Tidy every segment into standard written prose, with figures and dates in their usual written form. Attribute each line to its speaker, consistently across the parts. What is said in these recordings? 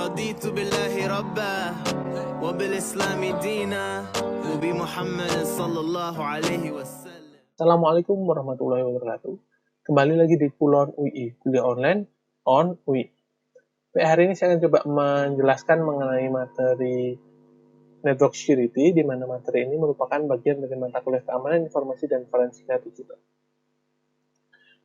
Speaker 1: رضيت بالله ربا وبالإسلام دينا وبمحمد صلى الله عليه وسلم.
Speaker 2: Assalamualaikum warahmatullahi wabarakatuh. Kembali lagi di Kulon UI, kuliah online on UI. Hari ini saya akan coba menjelaskan mengenai materi Network Security, di mana materi ini merupakan bagian dari mata kuliah keamanan informasi dan forensika digital.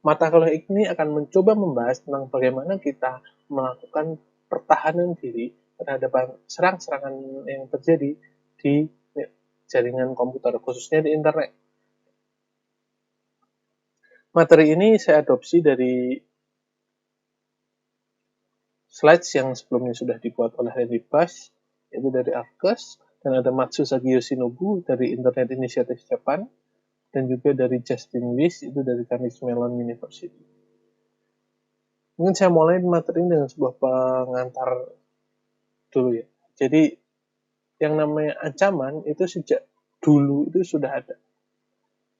Speaker 2: Mata kuliah ini akan mencoba membahas tentang bagaimana kita melakukan pertahanan diri terhadap serang-serangan yang terjadi di jaringan komputer, khususnya di internet. Materi ini saya adopsi dari slides yang sebelumnya sudah dibuat oleh Randy Bash, yaitu dari Arcus, dan ada Matsusaki Yoshinobu dari Internet Initiative Japan, dan juga dari Justin Wiss, itu dari Carnegie Mellon University. Mungkin saya mulai materi ini dengan sebuah pengantar dulu ya. Jadi, yang namanya ancaman itu sejak dulu itu sudah ada.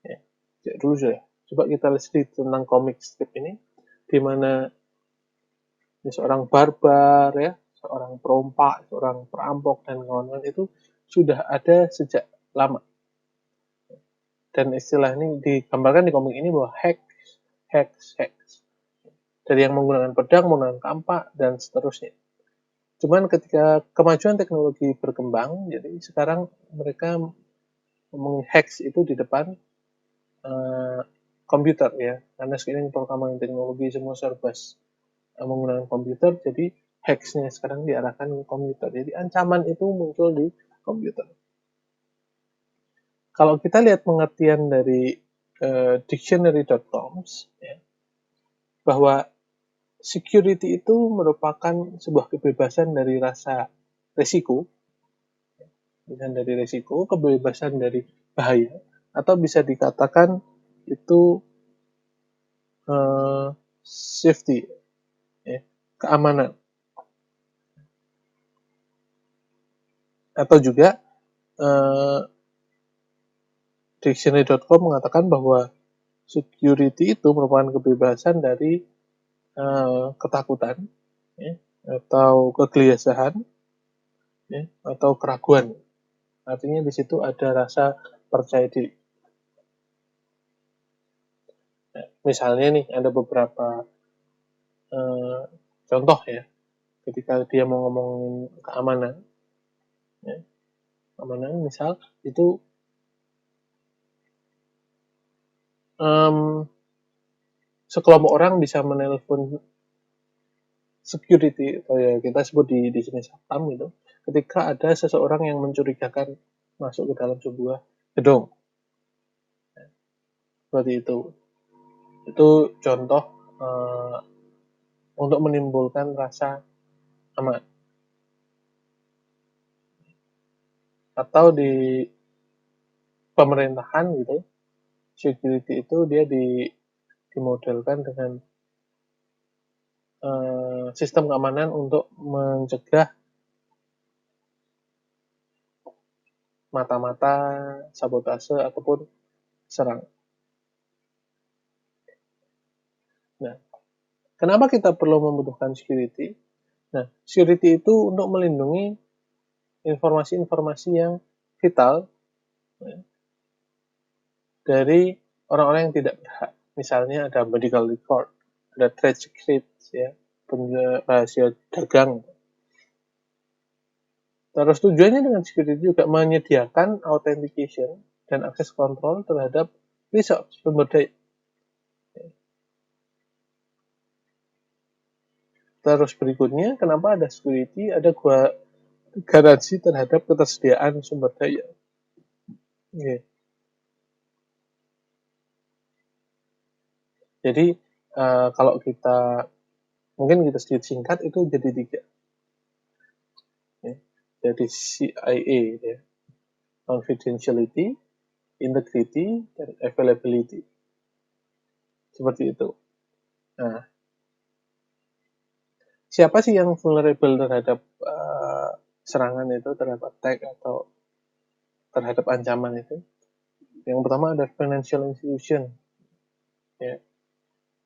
Speaker 2: Ya, sejak dulu sudah. Coba kita lihat tentang komik strip ini, di mana seorang barbar, ya, seorang perompak, seorang perampok, dan kawan-kawan itu sudah ada sejak lama. Dan istilah ini digambarkan di komik ini bahwa hacks. Dari yang menggunakan pedang, menggunakan kampak, dan seterusnya. Cuman ketika kemajuan teknologi berkembang, jadi sekarang mereka menghacks itu di depan komputer ya, karena sekarang perkembangan teknologi semua serba menggunakan komputer, jadi hacks-nya sekarang diarahkan ke komputer. Jadi ancaman itu muncul di komputer. Kalau kita lihat pengertian dari dictionary.com, ya, bahwa security itu merupakan sebuah kebebasan dari rasa resiko, kebebasan dari bahaya, atau bisa dikatakan itu safety, ya, keamanan. Atau juga dictionary.com mengatakan bahwa security itu merupakan kebebasan dari ketakutan, ya, atau kegelisahan, ya, atau keraguan. Artinya di situ ada rasa percaya diri. Nah, misalnya nih ada beberapa contoh ya, ketika dia mau ngomongin keamanan, ya, keamanan misal itu sekelompok orang bisa menelpon security, atau ya kita sebut di sini satpam gitu, ketika ada seseorang yang mencurigakan masuk ke dalam sebuah gedung. Seperti itu. Itu contoh untuk menimbulkan rasa aman. Atau di pemerintahan gitu, security itu dia dimodelkan dengan sistem keamanan untuk mencegah mata-mata, sabotase, ataupun serang. Nah, kenapa kita perlu membutuhkan security? Nah, security itu untuk melindungi informasi-informasi yang vital, ya, dari orang-orang yang tidak berhak. Misalnya ada medical record, ada trade secrets, ya, rahasia dagang. Terus tujuannya dengan security juga menyediakan authentication dan akses kontrol terhadap resource, sumber daya. Terus berikutnya, kenapa ada security? Ada garansi terhadap ketersediaan sumber daya. Okay. Jadi kalau kita mungkin kita sedikit singkat itu jadi 3. Ya. Jadi CIA, ya. Confidentiality, integrity, dan availability. Seperti itu. Nah, siapa sih yang vulnerable terhadap serangan itu, terhadap attack atau terhadap ancaman itu? Yang pertama ada financial institution, ya,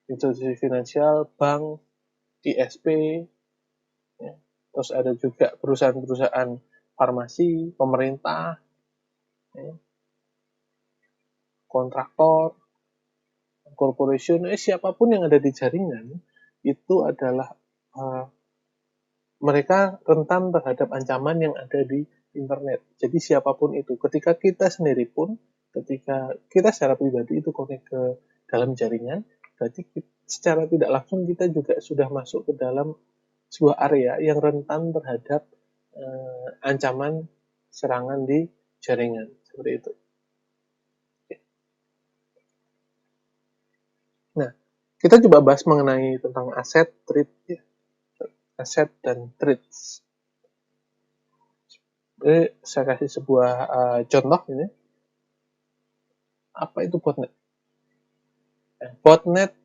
Speaker 2: institusi finansial, bank, ISP, ya, terus ada juga perusahaan-perusahaan farmasi, pemerintah, ya, kontraktor, corporation, siapapun yang ada di jaringan itu adalah mereka rentan terhadap ancaman yang ada di internet. Jadi siapapun itu, ketika kita sendiri pun, ketika kita secara pribadi itu connect ke dalam jaringan, berarti secara tidak langsung kita juga sudah masuk ke dalam sebuah area yang rentan terhadap ancaman serangan di jaringan, seperti itu. Nah, kita coba bahas mengenai tentang aset, trade, ya. Aset dan trades. Jadi saya kasih sebuah contoh ini. Apa itu botnet? Botnet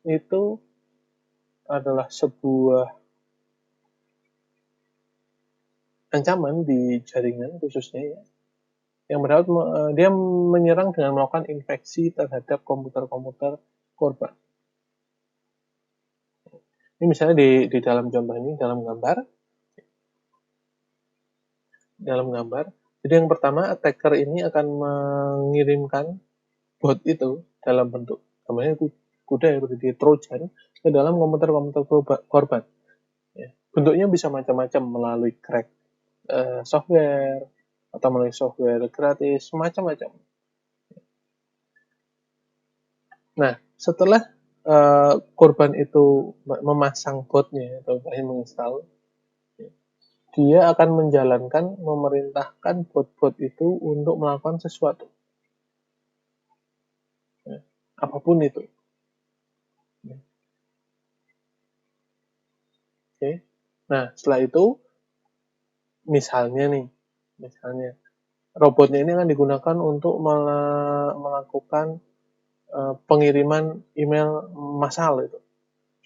Speaker 2: itu adalah sebuah ancaman di jaringan khususnya ya, yang berarti dia menyerang dengan melakukan infeksi terhadap komputer-komputer korban. Ini misalnya di dalam contoh ini, dalam gambar. Jadi yang pertama, attacker ini akan mengirimkan bot itu dalam bentuk namanya kuda ya, berarti Trojan ke dalam komputer-komputer korban. Ya. Bentuknya bisa macam-macam melalui crack software atau melalui software gratis, macam-macam. Nah, setelah korban itu memasang botnya atau menginstal, dia akan memerintahkan bot-bot itu untuk melakukan sesuatu. Ya, apapun itu. Ya. Oke. Nah, setelah itu, misalnya robotnya ini akan digunakan untuk melakukan pengiriman email massal itu.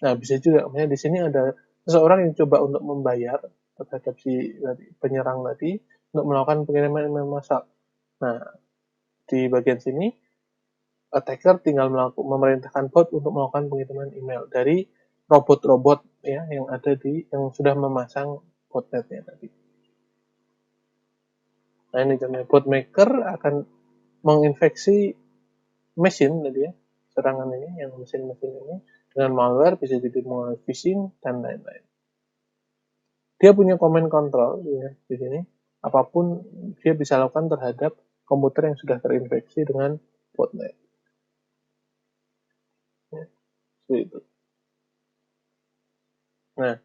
Speaker 2: Nah, bisa juga, di sini ada seseorang yang coba untuk membayar terhadap si penyerang tadi untuk melakukan pengiriman email massal. Nah, di bagian sini attacker tinggal memerintahkan bot untuk melakukan pengiriman email dari robot-robot ya yang sudah memasang botnetnya tadi. Nah, ini contohnya, bot maker akan menginfeksi mesin tadi ya, serangan ini, yang mesin-mesin ini dengan malware, bisa jadi mulai phishing dan lain-lain. Dia punya command control ya, di sini. Apapun dia bisa lakukan terhadap komputer yang sudah terinfeksi dengan botnet. Ya, seperti itu. Nah,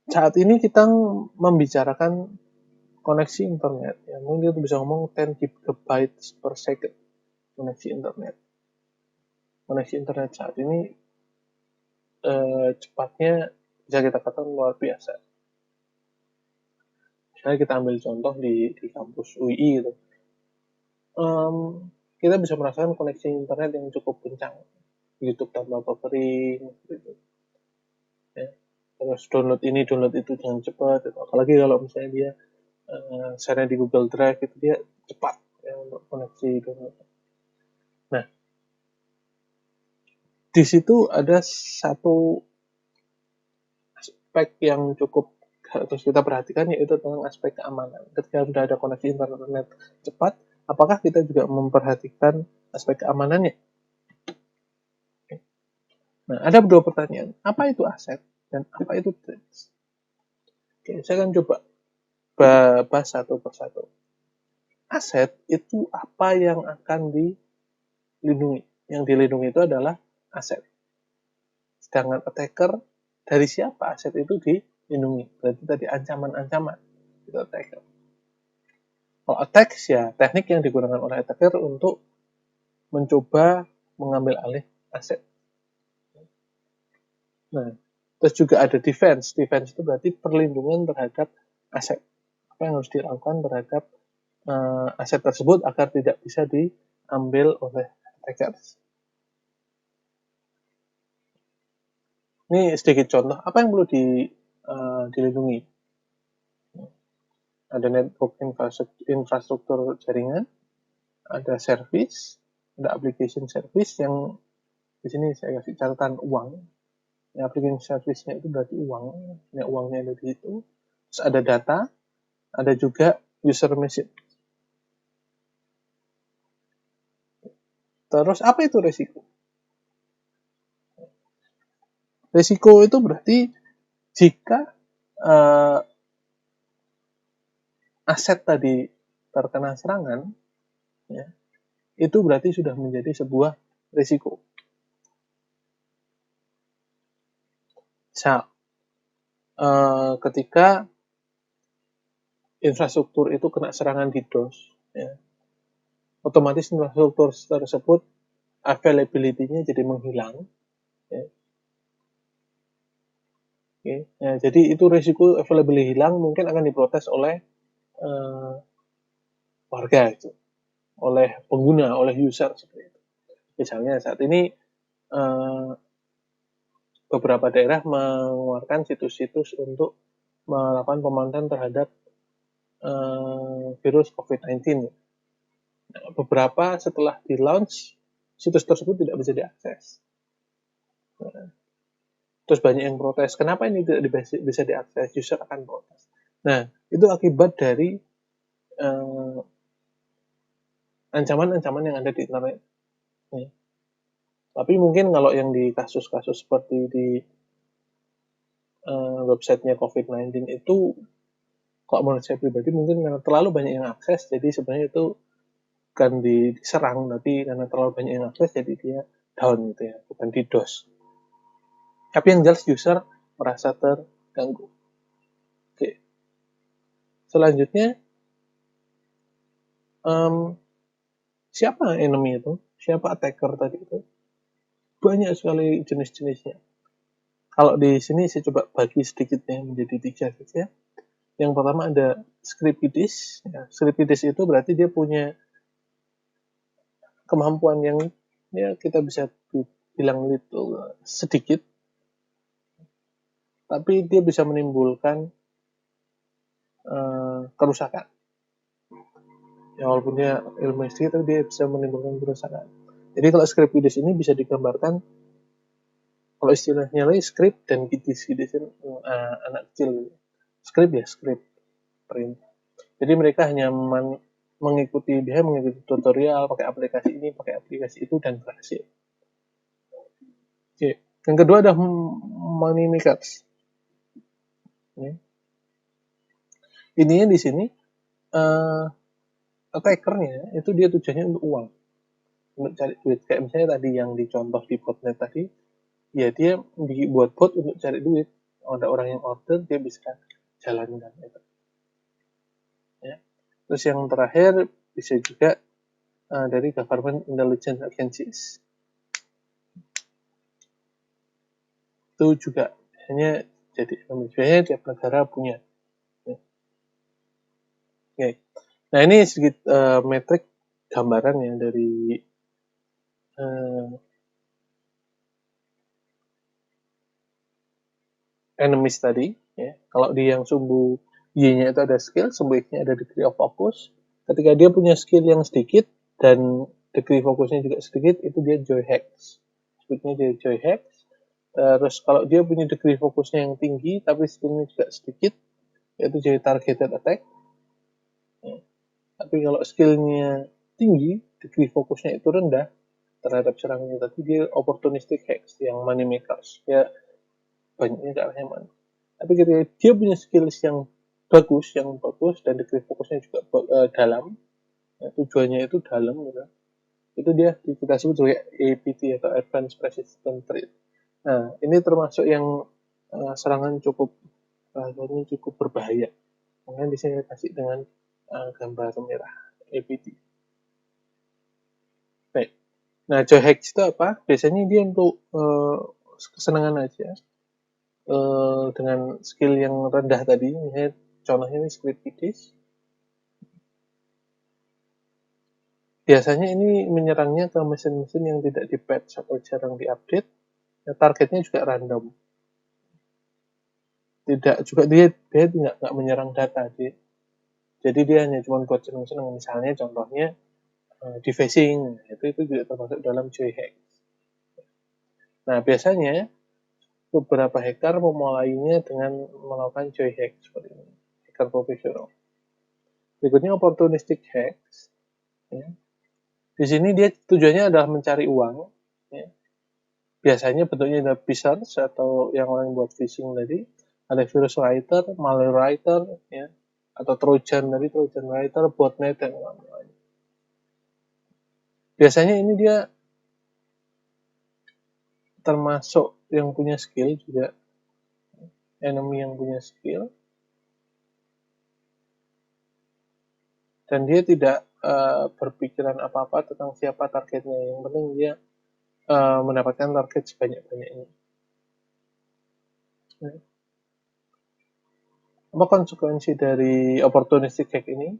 Speaker 2: saat ini kita membicarakan koneksi internet. Ya, mungkin kita bisa ngomong 10 GB per second koneksi internet. Koneksi internet saat ini cepatnya bisa kita katakan luar biasa. Misalnya kita ambil contoh di kampus UI gitu. Kita bisa merasakan koneksi internet yang cukup kencang. YouTube tanpa buffering gitu. Ya. Terus download ini download itu dengan cepat gitu. Apalagi kalau misalnya dia share di Google Drive itu dia cepat ya untuk koneksi download. Nah, di situ ada satu aspek yang cukup harus kita perhatikan, yaitu tentang aspek keamanan. Ketika sudah ada koneksi internet cepat, apakah kita juga memperhatikan aspek keamanannya? Nah, ada dua pertanyaan. Apa itu aset dan apa itu trades? Oke, saya akan coba bahas satu persatu. Aset itu apa yang akan dilindungi. Yang dilindungi itu adalah aset. Sedangkan attacker, dari siapa aset itu dilindungi? Berarti tadi ancaman-ancaman itu attacker. Kalau attack ya teknik yang digunakan oleh attacker untuk mencoba mengambil alih aset. Nah, terus juga ada defense. Defense itu berarti perlindungan terhadap aset. Apa yang harus dilakukan terhadap aset tersebut agar tidak bisa diambil oleh attackers. Ini sedikit contoh apa yang perlu dilindungi. Ada network infrastruktur jaringan, ada service, ada application service yang di sini saya kasih catatan uang. Application service-nya itu berarti uang, ya, uangnya ada di situ. Terus ada data, ada juga user message. Terus apa itu resiko? Resiko itu berarti jika aset tadi terkena serangan, ya, itu berarti sudah menjadi sebuah resiko. Misal, ketika infrastruktur itu kena serangan DDoS, ya, otomatis infrastruktur tersebut availability-nya jadi menghilang. Ya. Okay. Ya, jadi itu risiko availability hilang mungkin akan diprotes oleh warga itu, oleh pengguna, oleh user seperti itu. Misalnya saat ini beberapa daerah mengeluarkan situs-situs untuk melakukan pemantauan terhadap virus COVID-19. Nah, beberapa setelah di launch, situs tersebut tidak bisa diakses. Nah, terus banyak yang protes, kenapa ini tidak bisa diakses? User akan protes. Nah, itu akibat dari ancaman-ancaman yang ada di internet. Ya. Tapi mungkin kalau yang di kasus-kasus seperti di websitenya COVID-19 itu, kalau menurut saya pribadi mungkin karena terlalu banyak yang akses, jadi sebenarnya itu bukan diserang, tapi karena terlalu banyak yang akses, jadi dia down gitu ya, bukan DDoS. Tapi yang jelas user merasa terganggu. Oke. Selanjutnya, siapa enemy itu? Siapa attacker tadi itu? Banyak sekali jenis-jenisnya. Kalau di sini saya coba bagi sedikitnya menjadi 3 saja. Yang pertama ada Scriptidis. Ya, Scriptidis itu berarti dia punya kemampuan yang ya kita bisa bilang itu sedikit, tapi dia bisa menimbulkan kerusakan. Ya, walaupun dia ilmu sedikit, tapi dia bisa menimbulkan kerusakan. Jadi kalau Scriptidis ini bisa digambarkan, kalau istilahnya lagi script dan kidis anak kecil. Script ya script perintah. Jadi mereka hanya mengikuti tutorial, pakai aplikasi ini, pakai aplikasi itu, dan berhasil. Oke. Yang kedua ada money makers. Ininya di sini attackernya itu dia tujuannya untuk uang, untuk cari duit. Kayak misalnya tadi yang dicontoh di botnet tadi, ya dia dibuat bot untuk cari duit. Ada orang yang order, dia bisa jalankan itu. Ya. Terus yang terakhir bisa juga dari government intelligence agencies. Itu juga hanya jadi biasanya tiap negara punya. Ya. Okay. Nah ini sedikit metrik gambaran ya dari enemies tadi. Ya. Kalau di yang sumbu Y-nya itu ada skill, sumbu X-nya ada degree of focus. Ketika dia punya skill yang sedikit dan degree fokusnya juga sedikit, itu dia joy hacks. Sebutnya dia joy hacks. Terus kalau dia punya degree fokusnya yang tinggi tapi skillnya juga sedikit, yaitu jadi targeted attack. Ya. Tapi kalau skillnya tinggi, degree fokusnya itu rendah terhadap serangannya tadi, dia opportunistic hacks yang money makers. Ya banyaknya ke arahnya mana. Tapi ketika dia punya skills yang bagus dan degree fokusnya juga dalam, ya, tujuannya itu dalam gitu. Itu dia kita sebut sebagai APT atau Advanced Persistent Threat. Nah, ini termasuk yang serangan cukup berbahaya. Makanya di sini kasih dengan gambar merah APT. Baik. Nah, joy hacks itu apa? Biasanya dia untuk kesenangan aja. Dengan skill yang rendah tadi, misalnya contohnya ini Scriptidis. Biasanya ini menyerangnya ke mesin-mesin yang tidak di-patch atau jarang diupdate. Ya, targetnya juga random. Tidak juga dia nggak menyerang data dia. Jadi dia hanya cuma buat seneng-seneng. Misalnya contohnya defacing, itu juga termasuk dalam joy hack. Nah biasanya beberapa hacker memulainya dengan melakukan joy hack seperti ini, hacker profesional. Berikutnya opportunistic hacks. Ya. Di sini dia tujuannya adalah mencari uang. Ya. Biasanya bentuknya ada research atau yang orang buat phishing tadi, ada virus writer, malware writer, ya, atau trojan dari trojan writer, botnet dan lain-lain. Biasanya ini dia termasuk yang punya skill juga, enemy yang punya skill, dan dia tidak berpikiran apa-apa tentang siapa targetnya. Yang penting dia mendapatkan target sebanyak-banyaknya. Apa konsekuensi dari opportunistic hack ini?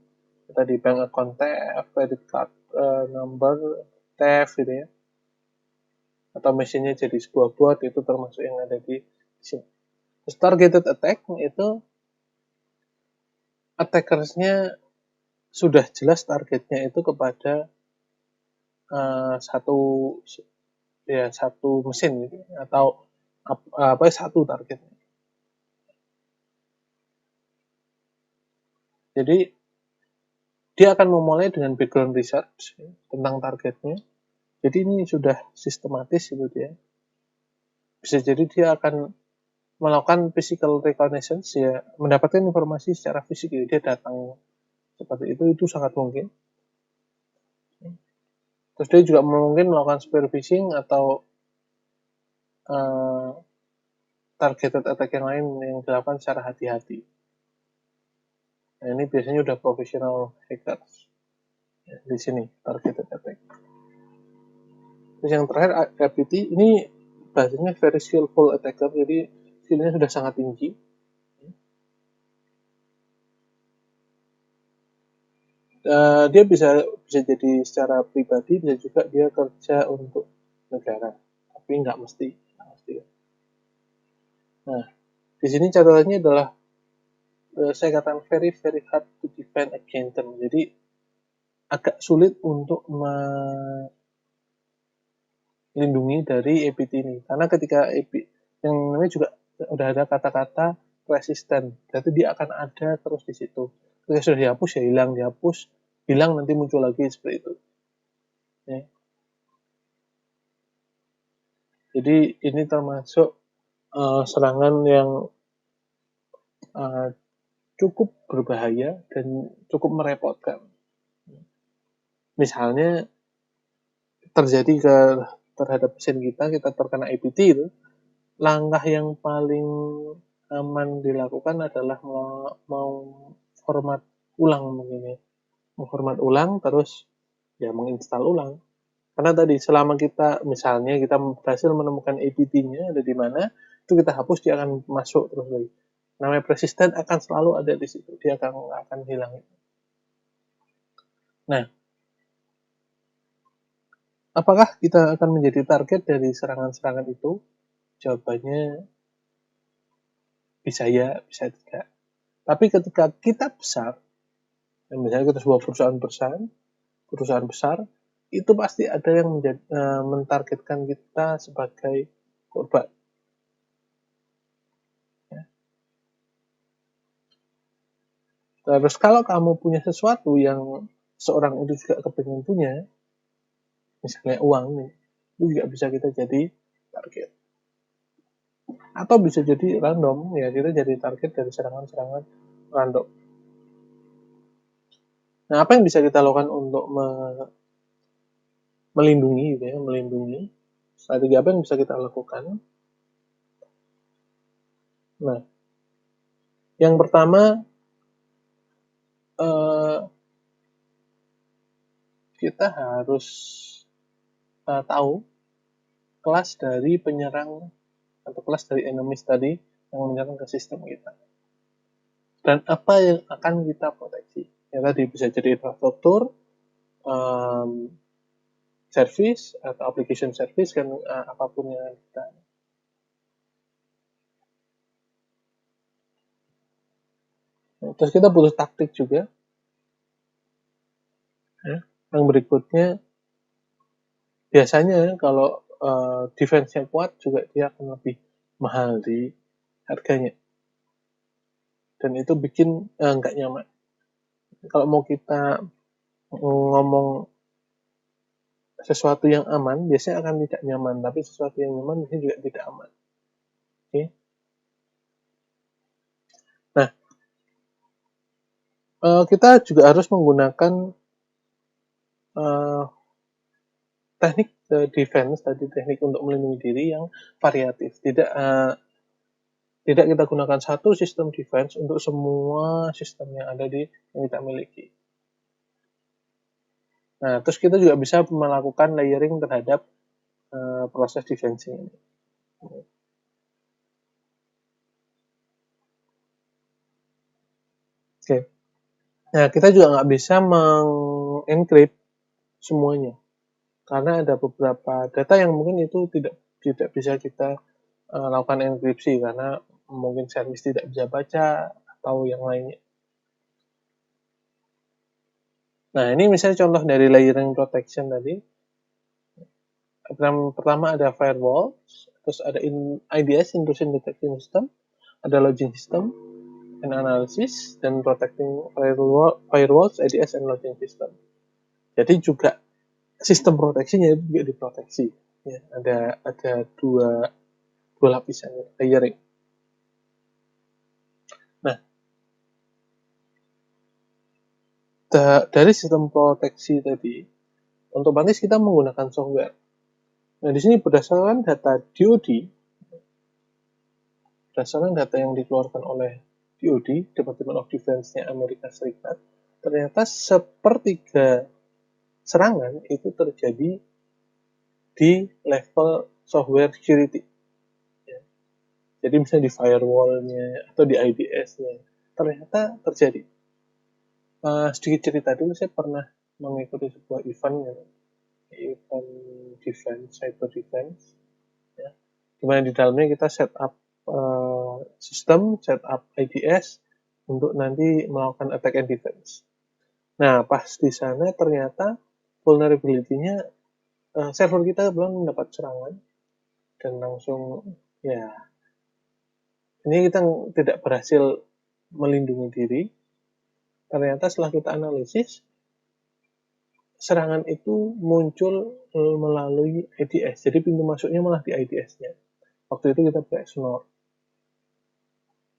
Speaker 2: Tadi bank account theft, credit card number theft gitu ya, atau mesinnya jadi sebuah bot, itu termasuk yang ada di sini. Terus targeted attack itu attackersnya sudah jelas targetnya itu kepada satu mesin gitu, atau satu targetnya. Jadi dia akan memulai dengan background research ya, tentang targetnya. Jadi ini sudah sistematis gitu ya. Bisa jadi dia akan melakukan physical reconnaissance ya, mendapatkan informasi secara fisik ya, dia datang seperti itu sangat mungkin. Terus dia juga mungkin melakukan spear phishing atau targeted attack yang lain yang dilakukan secara hati-hati. Nah, ini biasanya udah profesional hackers ya, di sini targeted attack. Terus yang terakhir RPT, ini bahasanya very skillful attacker, jadi skillnya sudah sangat tinggi. Dia bisa jadi secara pribadi, bisa juga dia kerja untuk negara, tapi nggak mesti. Nah, di sini catatannya adalah saya katakan very hard to defend against them. Jadi agak sulit untuk melindungi dari APT ini, karena ketika yang namanya juga udah ada kata-kata resisten, berarti dia akan ada terus di situ. Ketika sudah dihapus ya hilang, dihapus hilang, nanti muncul lagi seperti itu. Ya. Jadi ini termasuk serangan yang cukup berbahaya dan cukup merepotkan. Misalnya terjadi terhadap mesin kita terkena APT itu, langkah yang paling aman dilakukan adalah mau format ulang mungkin ya. Format ulang terus ya menginstal ulang. Karena tadi selama kita misalnya kita berhasil menemukan APT-nya ada di mana, itu kita hapus, dia akan masuk terus lagi. Namanya persisten akan selalu ada di situ, dia akan hilang. Nah, apakah kita akan menjadi target dari serangan-serangan itu? Jawabannya bisa ya, bisa tidak. Tapi ketika kita besar, misalnya kita sebuah perusahaan besar, itu pasti ada yang mentargetkan kita sebagai korban. Ya. Terus kalau kamu punya sesuatu yang seorang itu juga kepengen punya, misalnya uang nih, itu juga bisa kita jadi target. Atau bisa jadi random, ya kita jadi target dari serangan-serangan random. Nah, apa yang bisa kita lakukan untuk melindungi gitu ya, melindungi? Strategi apa yang bisa kita lakukan? Nah, yang pertama kita harus tahu kelas dari penyerang atau kelas dari enemies tadi yang menyerang ke sistem kita. Dan apa yang akan kita proteksi? Ya tadi bisa jadi infrastruktur, service atau application service, kan apapun yang kita. Terus kita butuh taktik juga. Ya. Yang berikutnya, biasanya kalau defense-nya kuat juga dia akan lebih mahal di harganya. Dan itu bikin nggak nyaman. Kalau mau kita ngomong sesuatu yang aman, biasanya akan tidak nyaman. Tapi sesuatu yang nyaman biasanya juga tidak aman. Oke. Nah, kita juga harus menggunakan teknik defense, tadi teknik untuk melindungi diri yang variatif. Tidak kita gunakan satu sistem defense untuk semua sistem yang ada yang kita miliki. Nah, terus kita juga bisa melakukan layering terhadap proses defense ini. Oke. Nah, kita juga nggak bisa mengencrypt semuanya. Karena ada beberapa data yang mungkin itu tidak bisa kita lakukan enkripsi karena mungkin service tidak bisa baca atau yang lainnya. Nah, ini misalnya contoh dari layering protection tadi. Pertama ada firewall, terus ada IDS, intrusion detection system, ada logging system, and analysis, dan protecting firewalls, IDS, and logging system. Jadi juga sistem proteksinya itu juga diproteksi. Ya, ada dua lapisan layering. Nah, dari sistem proteksi tadi, otomatis kita menggunakan software. Nah, di sini berdasarkan data DoD, berdasarkan data yang dikeluarkan oleh DoD, Department of Defense-nya Amerika Serikat, ternyata sepertiga serangan itu terjadi di level software security. Ya. Jadi misalnya di firewall-nya atau di IDS-nya, ternyata terjadi. Sedikit cerita dulu, saya pernah mengikuti sebuah event defense, cyber defense, ya, dimana di dalamnya kita set up sistem, set up IDS untuk nanti melakukan attack and defense. Nah, pas di sana ternyata vulnerability-nya server kita belum mendapat serangan dan langsung ya ini kita tidak berhasil melindungi diri. Ternyata setelah kita analisis, serangan itu muncul melalui IDS. Jadi pintu masuknya malah di IDS-nya. Waktu itu kita pakai Snort.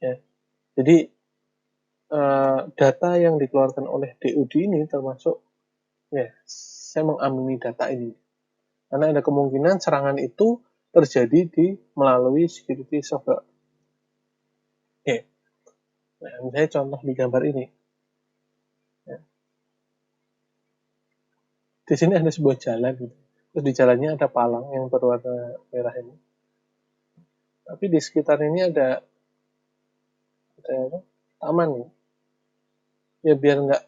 Speaker 2: Ya. Jadi data yang dikeluarkan oleh DoD ini termasuk, ya, saya mengamini data ini. Karena ada kemungkinan serangan itu terjadi melalui security software. Oke. Nah, misalnya contoh di gambar ini. Ya. Di sini ada sebuah jalan, gitu. Terus di jalannya ada palang yang berwarna merah ini. Tapi di sekitar ini ada taman nih. Ya biar nggak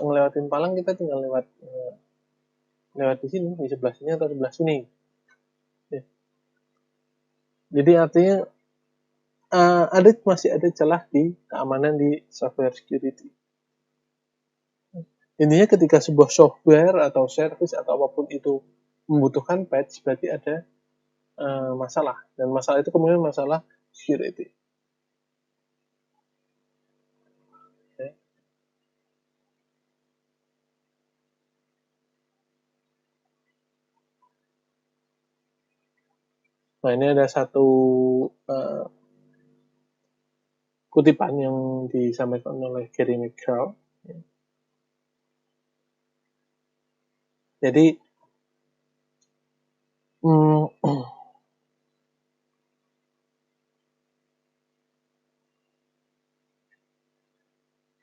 Speaker 2: ngelewatin palang, kita tinggal lewat di sini, di sebelah sini atau sebelah sini. Ya. Jadi artinya masih ada celah di keamanan di software security. Intinya ketika sebuah software atau service atau apapun itu membutuhkan patch, berarti ada masalah, dan masalah itu kemudian masalah security. Okay. Nah, ini ada satu kutipan yang disampaikan oleh Gary McGraw. Jadi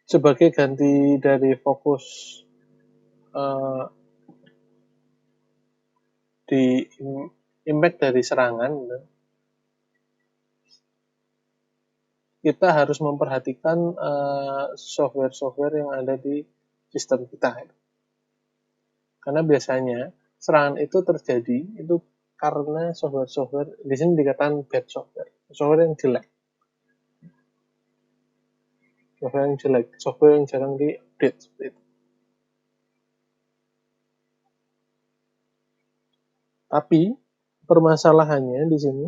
Speaker 2: sebagai ganti dari fokus di impact dari serangan, kita harus memperhatikan software-software yang ada di sistem kita. Karena biasanya serangan itu terjadi itu karena software-software, di sini dikatakan bad software yang jelek. Software yang jarang di-update seperti itu. Tapi permasalahannya di sini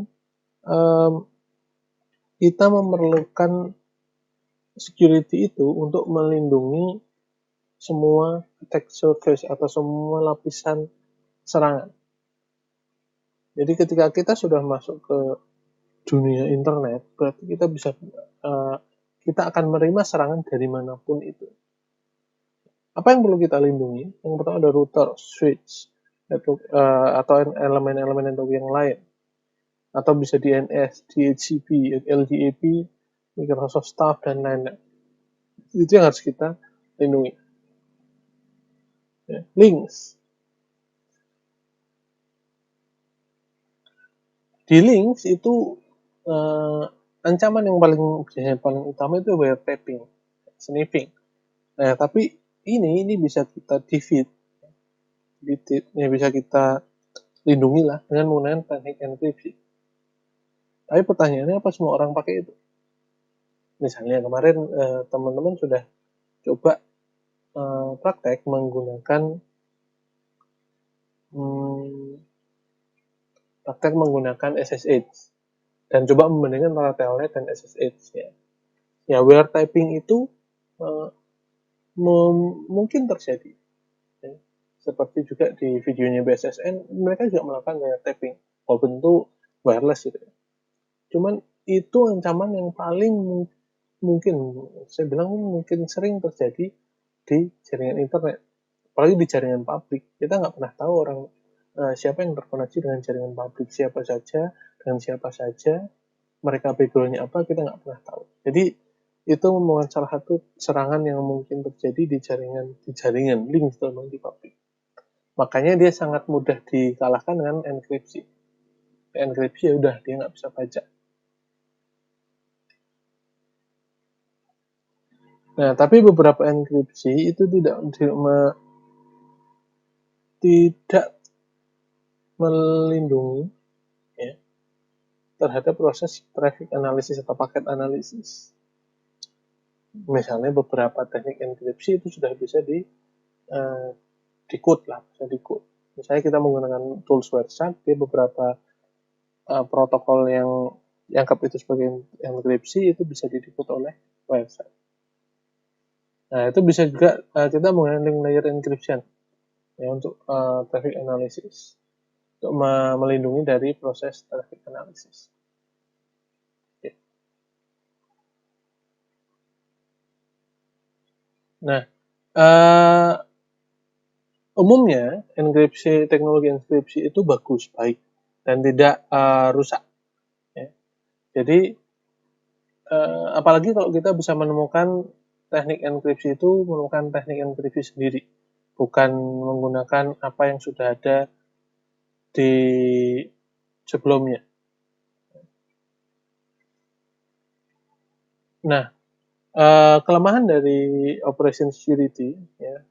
Speaker 2: kita memerlukan security itu untuk melindungi semua attack surface atau semua lapisan serangan. Jadi ketika kita sudah masuk ke dunia internet, berarti kita akan menerima serangan dari manapun itu. Apa yang perlu kita lindungi? Yang pertama ada router, switch, atau elemen-elemen network yang lain. Atau bisa DNS, DHCP, LDAP, Microsoft Staff, dan lain-lain. Itu yang harus kita lindungi. Ya. Links. Di links itu ancaman yang paling utama itu wiretapping, sniffing. Nah, tapi ini bisa kita defeat, ya bisa kita lindungi lah dengan menggunakan teknik enkripsi. Tapi pertanyaannya, apa semua orang pakai itu? Misalnya kemarin teman-teman sudah coba praktek menggunakan SSH dan coba membandingkan antara Telnet dan SSH. Ya, wiretapping itu mungkin terjadi. Ya. Seperti juga di videonya BSSN, mereka juga melakukan wiretapping, walaupun itu wireless gitu. Cuman itu ancaman yang paling mungkin, saya bilang mungkin sering terjadi di jaringan internet, apalagi di jaringan publik. Kita nggak pernah tahu orang siapa yang terkoneksi dengan jaringan publik, siapa saja, dengan siapa saja, mereka background-nya apa, kita nggak pernah tahu. Jadi itu merupakan salah satu serangan yang mungkin terjadi di jaringan link terutama di publik. Makanya dia sangat mudah dikalahkan dengan enkripsi. Enkripsi ya udah, dia nggak bisa baca. Nah, tapi beberapa enkripsi itu tidak melindungi ya, terhadap proses traffic analysis atau paket analisis. Misalnya beberapa teknik enkripsi itu sudah bisa di-code lah, bisa di-code. Misalnya kita menggunakan tools Wireshark, dia beberapa protokol yang dianggap itu sebagai enkripsi itu bisa di-decode oleh Wireshark. Nah, itu bisa juga kita menggunakan link layer encryption ya, untuk traffic analysis, untuk melindungi dari proses traffic analysis. Okay. Nah, umumnya teknologi enkripsi itu bagus, baik, dan tidak rusak. Ya. Jadi apalagi kalau kita bisa menemukan teknik enkripsi itu menemukan teknik enkripsi sendiri, bukan menggunakan apa yang sudah ada di sebelumnya. Nah, kelemahan dari operation security ya,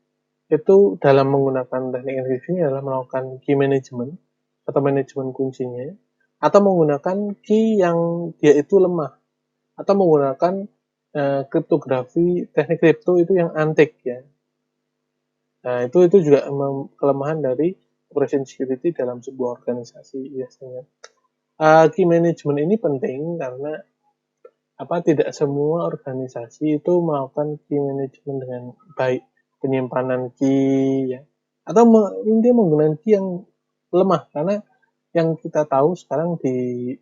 Speaker 2: itu dalam menggunakan teknik enkripsi adalah melakukan key management atau manajemen kuncinya, atau menggunakan key yang dia itu lemah, atau menggunakan kriptografi teknik kripto itu yang antik ya. Nah, itu juga kelemahan dari operation security dalam sebuah organisasi biasanya. Key management ini penting karena tidak semua organisasi itu melakukan key management dengan baik, penyimpanan key ya, atau dia menggunakan key yang lemah, karena yang kita tahu sekarang di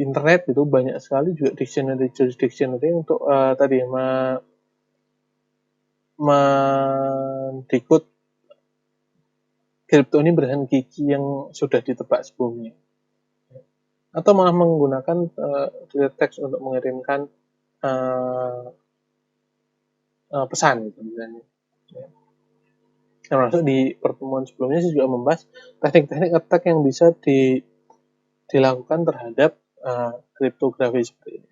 Speaker 2: internet itu banyak sekali juga dictionary untuk tadi mendekode kripto ini berdasarkan key yang sudah ditebak sebelumnya, atau malah menggunakan clear text untuk mengirimkan pesan gitu misalnya. Ya. Termasuk di pertemuan sebelumnya saya juga membahas teknik-teknik attack yang bisa dilakukan terhadap kriptografi seperti ini.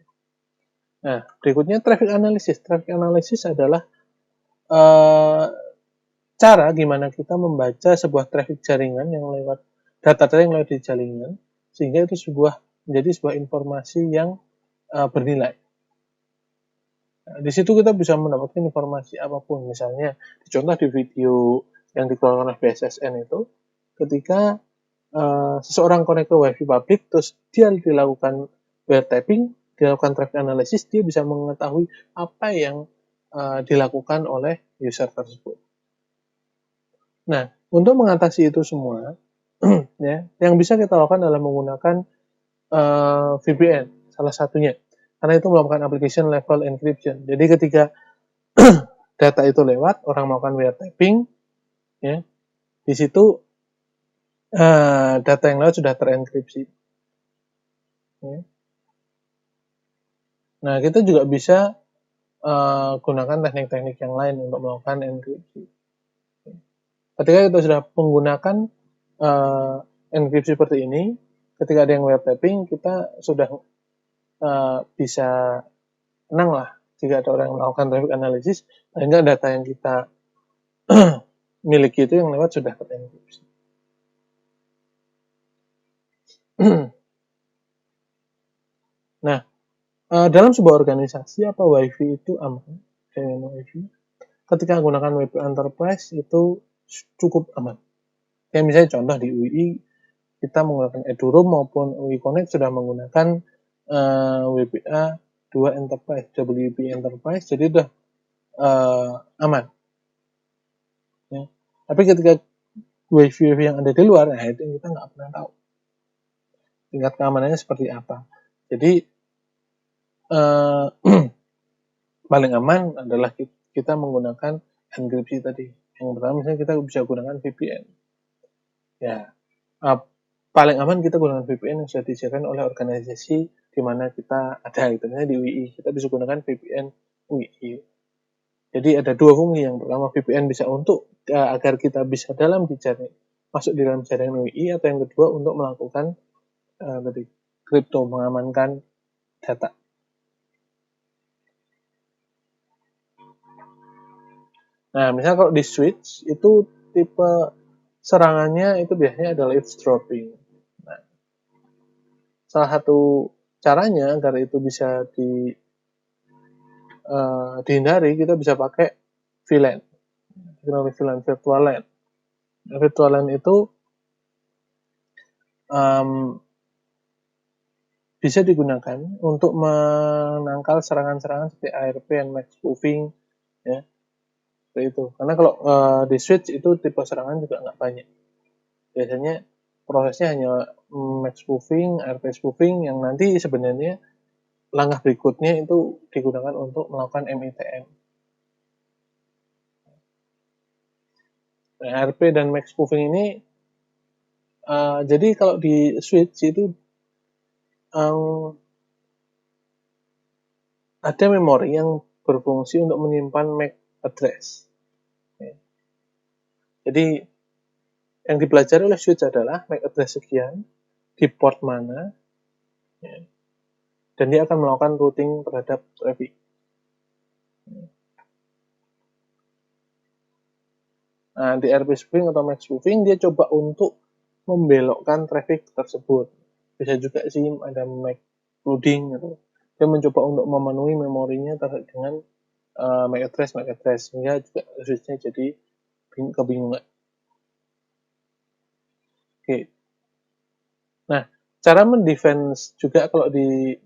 Speaker 2: Nah, berikutnya traffic analysis. Traffic analysis adalah cara gimana kita membaca sebuah traffic jaringan yang lewat data-data yang lewat di jaringan, sehingga itu menjadi sebuah informasi yang bernilai. Nah, di situ kita bisa mendapatkan informasi apapun. Misalnya, contoh di video yang dikeluarkan oleh BSSN itu, ketika seseorang connect ke WiFi publik, terus dia dilakukan wiretapping, dilakukan traffic analysis, dia bisa mengetahui apa yang dilakukan oleh user tersebut. Nah, untuk mengatasi itu semua, ya, yang bisa kita lakukan adalah menggunakan VPN, salah satunya. Karena itu melakukan application level encryption. Jadi ketika data itu lewat, orang melakukan wiretapping, ya, di situ data yang lewat sudah terenkripsi. Ya. Nah, kita juga bisa gunakan teknik-teknik yang lain untuk melakukan enkripsi. Ketika kita sudah menggunakan enkripsi seperti ini, ketika ada yang wiretapping, kita sudah bisa tenang lah jika ada orang yang melakukan traffic analysis, sehingga data yang kita miliki itu yang lewat sudah terenkripsi. Nah, dalam sebuah organisasi apa WiFi itu aman? Dengan WiFi, ketika menggunakan WiFi Enterprise itu cukup aman. Kayak misalnya contoh di UI, kita menggunakan eduroam maupun UI Connect sudah menggunakan WPA 2 Enterprise, WP Enterprise, jadi udah aman. Ya. Tapi ketika WiFi yang ada di luar, nah itu kita nggak pernah tahu tingkat keamanannya seperti apa. Jadi paling aman adalah kita menggunakan enkripsi tadi. Yang pertama misalnya kita bisa gunakan VPN. Ya, paling aman kita gunakan VPN yang sudah disediakan oleh organisasi di mana kita ada. Misalnya di UI, kita bisa gunakan VPN UI. Jadi ada dua fungsi. Yang pertama VPN bisa untuk agar kita bisa masuk di dalam jaringan UI, atau yang kedua untuk melakukan kripto, mengamankan data. Nah, misalnya kalau di switch itu tipe serangannya itu biasanya adalah eavesdropping. Nah, salah satu caranya agar itu bisa dihindari, kita bisa pakai VLAN, VLAN, virtual LAN. Virtual LAN itu bisa digunakan untuk menangkal serangan-serangan seperti ARP dan max spoofing, ya, seperti itu. Karena kalau di switch itu tipe serangan juga nggak banyak. Biasanya prosesnya hanya max spoofing, ARP spoofing, yang nanti sebenarnya langkah berikutnya itu digunakan untuk melakukan MITM. Nah, ARP dan max spoofing ini, jadi kalau di switch itu ada memori yang berfungsi untuk menyimpan MAC address. Jadi yang dipelajari oleh switch adalah MAC address sekian di port mana, dan dia akan melakukan routing terhadap traffic. Nah, di ARP spoofing atau MAC spoofing dia coba untuk membelokkan traffic tersebut. Bisa juga sih ada MAC loading gitu. Dia mencoba untuk memenuhi memorinya terkait dengan MAC address, sehingga juga switchnya jadi kebingungan. Oke. Nah, cara mendefense juga kalau di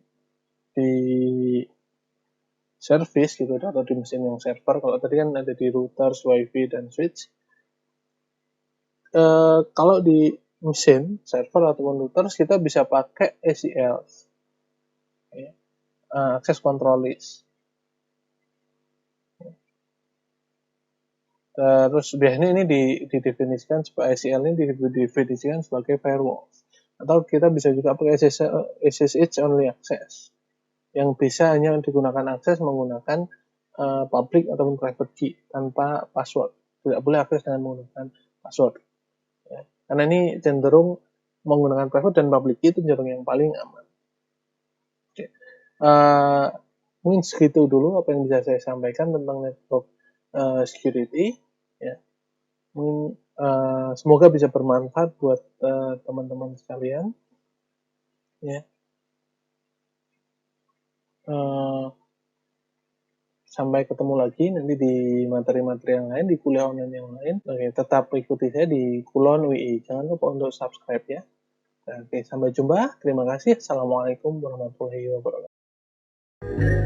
Speaker 2: service gitu, atau di mesin yang server, kalau tadi kan ada di routers, wifi, dan switch. Kalau di mesin server ataupun routers, kita bisa pakai ACL, ya, access control list. Terus biasanya ini didefinisikan sebagai ACL ini didefinisikan sebagai firewall, atau kita bisa juga pakai SSH only access, yang bisa hanya digunakan akses menggunakan public ataupun private key tanpa password. Tidak boleh akses dengan menggunakan password. Ya. Karena ini cenderung menggunakan private dan public key itu cenderung yang paling aman. Oke. Mungkin segitu dulu apa yang bisa saya sampaikan tentang network security. Ya. Mungkin semoga bisa bermanfaat buat teman-teman sekalian. Ya. Sampai ketemu lagi nanti di materi-materi yang lain, di kuliah online yang lain. Oke, tetap ikuti saya di Kulon UI. Jangan lupa untuk subscribe ya. Oke, sampai jumpa. Terima kasih. Assalamualaikum warahmatullahi wabarakatuh.